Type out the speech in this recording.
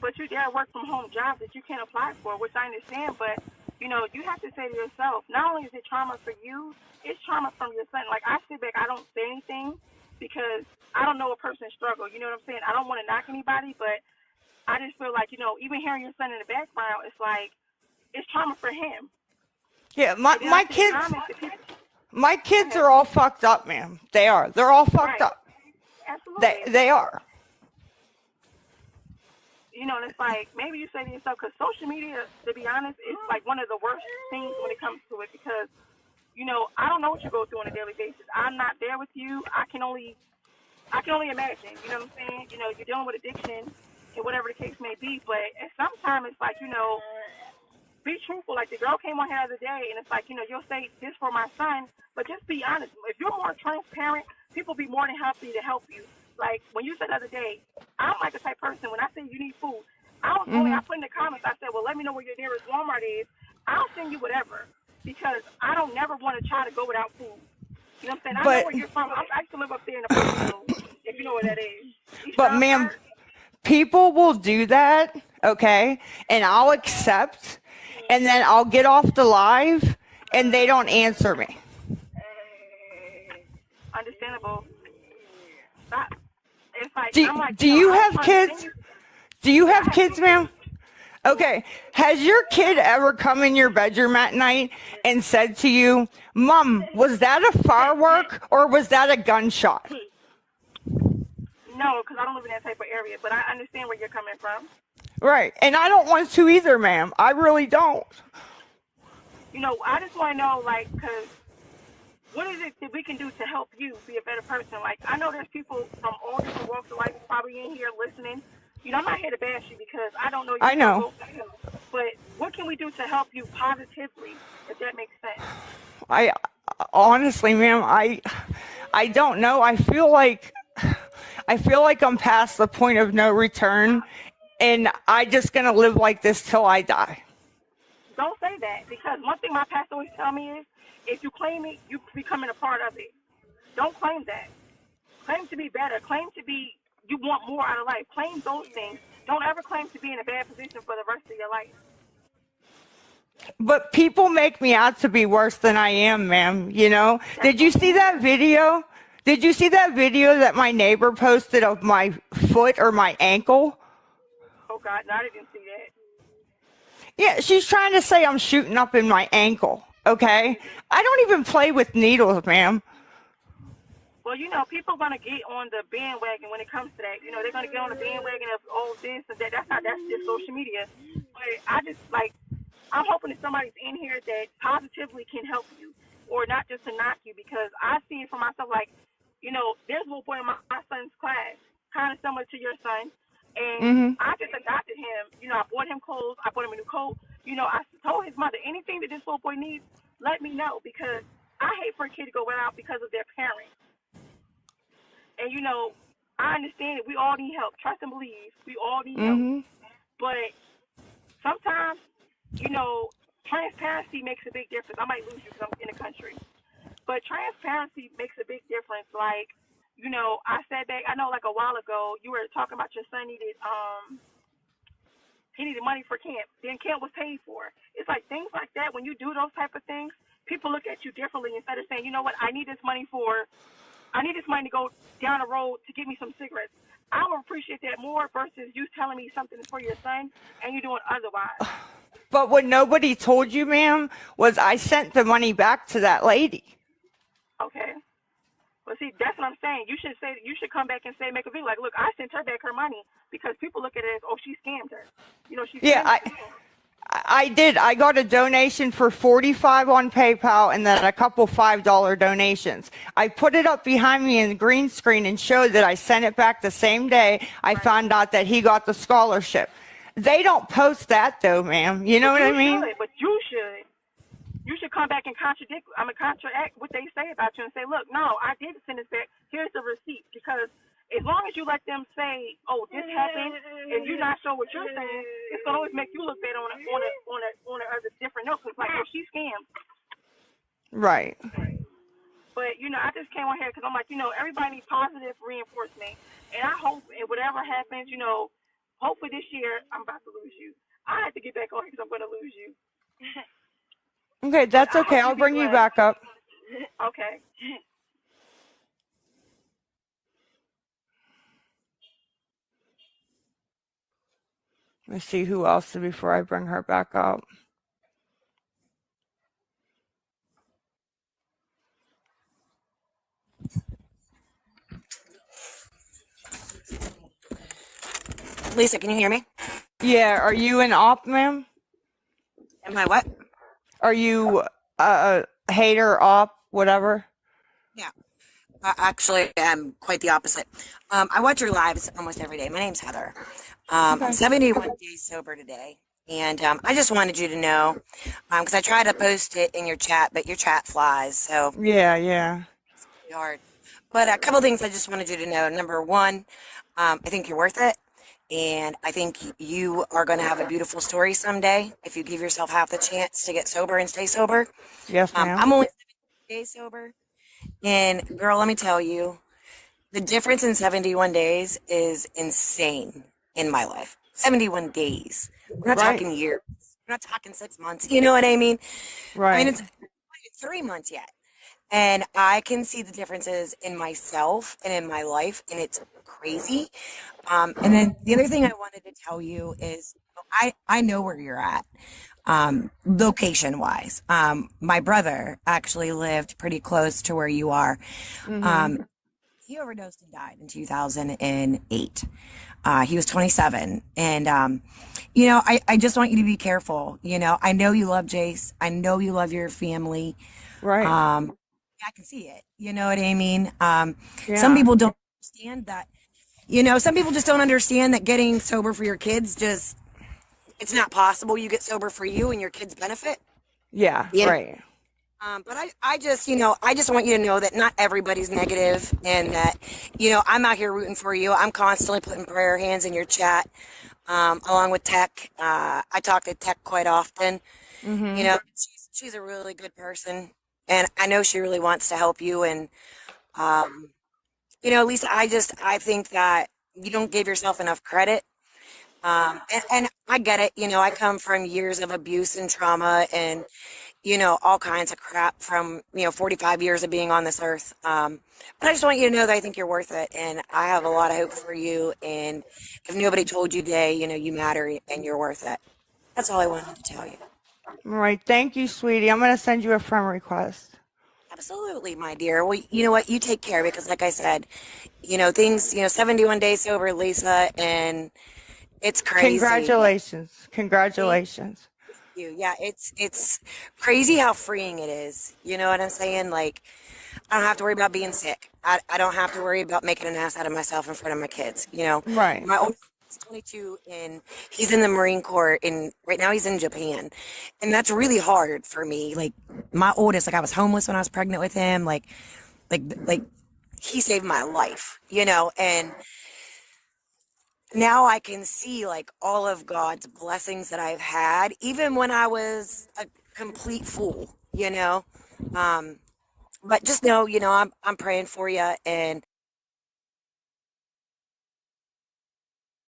but there are work from home jobs that you can apply for, which I understand. But you have to say to yourself, not only is it trauma for you, it's trauma from your son. Like I sit back, I don't say anything because I don't know a person's struggle. You know what I'm saying? I don't want to knock anybody, but I just feel like even hearing your son in the background, it's like it's trauma for him. Yeah, And then I my see the kids, comments that people. my Go kids ahead. are all fucked up, man. They are. They're all fucked Right. up. Absolutely. They are. And it's like maybe you say to yourself, because social media, to be honest, is like one of the worst things when it comes to it because, I don't know what you go through on a daily basis. I'm not there with you. I can only imagine. You know what I'm saying? You're dealing with addiction and whatever the case may be. But at some time, it's like, be truthful. Like the girl came on here the other day, and it's like, you'll say this for my son, but just be honest. If you're more transparent, people be more than happy to help you. Like when you said the other day, I'm like the type of person when I say you need food, I put in the comments. I said, well, let me know where your nearest Walmart is. I'll send you whatever because I don't never want to try to go without food. You know what I'm saying? I know But where you're from. I used to live up there in the Poconos, if you know where that is. East but Strouds ma'am, Park. people will do that, okay? And I'll accept, and then I'll get off the live, and they don't answer me. Understandable. Stop. It's like Do I'm like, do you I was have trying to send kids? you. Do you Yeah, have I have kids, two kids. ma'am? Okay. Has your kid ever come in your bedroom at night and said to you, "Mom, was that a firework or was that a gunshot?" No, because I don't live in that type of area, but I understand where you're coming from. Right. And I don't want to either, ma'am. I really don't. I just want to know, like, because what is it that we can do to help you be a better person? Like, I know there's people from all different walks of life probably in here listening. I'm not here to bash you because I don't know your I know. struggle, but what can we do to help you positively, if that makes sense? I honestly, ma'am, I don't know. I feel like I'm past the point of no return, and I just gonna live like this till I die. Don't say that because one thing my pastor always tell me is, if you claim it, you becoming a part of it. Don't claim that. Claim to be better. Claim to be you want more out of life. Claim those things. Don't ever claim to be in a bad position for the rest of your life. But people make me out to be worse than I am, ma'am. That's Did you see okay. that video? Did you see that video that my neighbor posted of my foot or my ankle? Oh God, no, I didn't see that. Yeah, she's trying to say I'm shooting up in my ankle, okay? I don't even play with needles, ma'am. Well, people are gonna get on the bandwagon when it comes to that. They're gonna get on the bandwagon of this and that. That's just social media. But I'm hoping that somebody's in here that positively can help you, or not just to knock you, because I see it for myself. Like, there's a little boy in my son's class, kind of similar to your son, and Mhm. I just adopted him. I bought him clothes. I bought him a new coat. I told his mother, anything that this little boy needs, let me know, because I hate for a kid to go out because of their parents. And I understand that we all need help. Trust and believe, we all need help. Mhm. But sometimes, transparency makes a big difference. I might lose you because I'm in the country, but transparency makes a big difference. Like, I said that I know like a while ago you were talking about your son needed he needed money for camp. Then camp was paid for. It's like things like that. When you do those type of things, people look at you differently instead of saying, you know what, I need this money to go down the road to get me some cigarettes. I would appreciate that more versus you telling me something is for your son and you doing otherwise. But what nobody told you, ma'am, was I sent the money back to that lady. Okay. Well, see, that's what I'm saying. You should come back and say, make a video like, look, I sent her back her money, because people look at it as, oh, she scammed her. She Yeah, scammed her. I did. I got a donation for $45 on PayPal and then a couple $5 donations. I put it up behind me in the green screen and showed that I sent it back the same day I found out that he got the scholarship. They don't post that though, ma'am. You know what I mean? But you should. You should come back and counteract what they say about you and say, look, no, I did send this back. Here's the receipt. Because as long as you let them say, oh, this happened, and you're not sure what you're saying, it's gonna always make you look bad on a different note. Cause like, oh, she scammed. Right. But I just came on here because I'm like, everybody needs positive reinforcement, and I hope, and whatever happens, hopefully this year I'm about to lose you. I have to get back on here because I'm going to lose you. Okay, But that's I okay. hope I'll you be bring you blessed. back up. Okay. Let me see who else before I bring her back up. Lisa, can you hear me? Yeah, are you an op, ma'am? Am I what? Are you a hater, op, whatever? Yeah. Actually, I'm quite the opposite. I watch your lives almost every day. My name's Heather. I'm Okay. 71 days sober today. And I just wanted you to know, because I tried to post it in your chat, but your chat flies. So Yeah, yeah. it's really hard. But a couple things I just wanted you to know. Number one, I think you're worth it. And I think you are going to have a beautiful story someday if you give yourself half the chance to get sober and stay sober. Yes, ma'am. I'm only 7 days sober. And girl, let me tell you, the difference in 71 days is insane in my life. 71 days. We're not Right, talking years. We're not talking 6 months. You know what I mean? I mean, right. it's 3 months yet. And I can see the differences in myself and in my life, and it's crazy. And then the other thing I wanted to tell you is I know where you're at, location wise. My brother actually lived pretty close to where you are. Mm-hmm. Um, he overdosed and died in 2008. He was 27. And, I just want you to be careful. I know you love Jace. I know you love your family. Right. I can see it. You know what I mean? Some Yeah. people don't understand that. Some people just don't understand that getting sober for your kids it's not possible. You get sober for you and your kids benefit. Yeah, Yeah. right. But I just want you to know that not everybody's negative and that, I'm out here rooting for you. I'm constantly putting prayer hands in your chat, along with Tech. I talk to Tech quite often. Mm-hmm. She's a really good person and I know she really wants to help you. And, um, Lisa, I think that you don't give yourself enough credit. And I get it. I come from years of abuse and trauma and, all kinds of crap from, 45 years of being on this earth. But I just want you to know that I think you're worth it. And I have a lot of hope for you. And if nobody told you today, you matter and you're worth it. That's all I wanted to tell you. All right. Thank you, sweetie. I'm gonna send you a friend request. Absolutely, my dear. Well, you know what? You take care because, like I said, things, 71 days sober, Lisa, and it's crazy. Congratulations. Thank Congratulations. you. Yeah, it's crazy how freeing it is. You know what I'm saying? Like, I don't have to worry about being sick. I don't have to worry about making an ass out of myself in front of my kids. Right. My oldest is 22 and he's in the Marine Corps and right now he's in Japan. And that's really hard for me. Like my oldest, like I was homeless when I was pregnant with him. Like he saved my life, and now I can see like all of God's blessings that I've had, even when I was a complete fool. Um, but just know, I'm praying for you, and